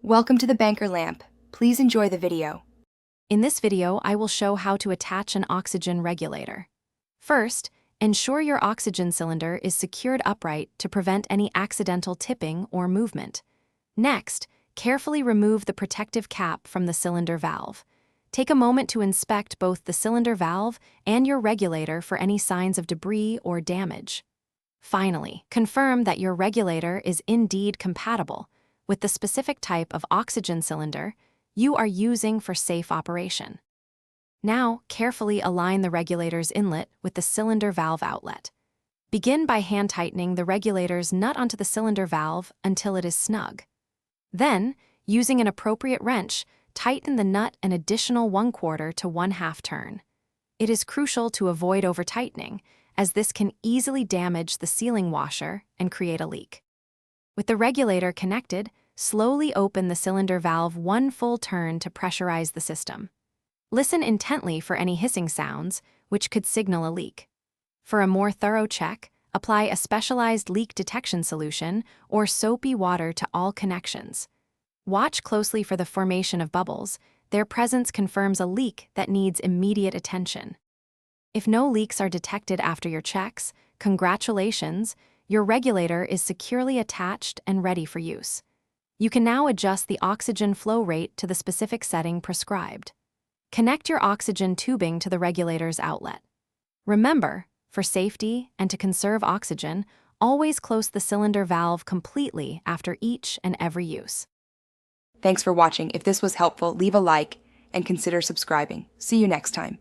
Welcome to the banker lamp. Please enjoy the video. In this video, I will show how to attach an oxygen regulator. First, ensure your oxygen cylinder is secured upright to prevent any accidental tipping or movement. Next, carefully remove the protective cap from the cylinder valve. Take a moment to inspect both the cylinder valve and your regulator for any signs of debris or damage. Finally, confirm that your regulator is indeed compatible with the specific type of oxygen cylinder you are using for safe operation. Now, carefully align the regulator's inlet with the cylinder valve outlet. Begin by hand tightening the regulator's nut onto the cylinder valve until it is snug. Then, using an appropriate wrench, tighten the nut an additional 1/4 to 1/2 turn. It is crucial to avoid over-tightening, as this can easily damage the sealing washer and create a leak. With the regulator connected, slowly open the cylinder valve 1 full turn to pressurize the system. Listen intently for any hissing sounds, which could signal a leak. For a more thorough check, apply a specialized leak detection solution or soapy water to all connections. Watch closely for the formation of bubbles. Their presence confirms a leak that needs immediate attention. If no leaks are detected after your checks, congratulations, your regulator is securely attached and ready for use. You can now adjust the oxygen flow rate to the specific setting prescribed. Connect your oxygen tubing to the regulator's outlet. Remember, for safety and to conserve oxygen, always close the cylinder valve completely after each and every use. Thanks for watching. If this was helpful, leave a like and consider subscribing. See you next time.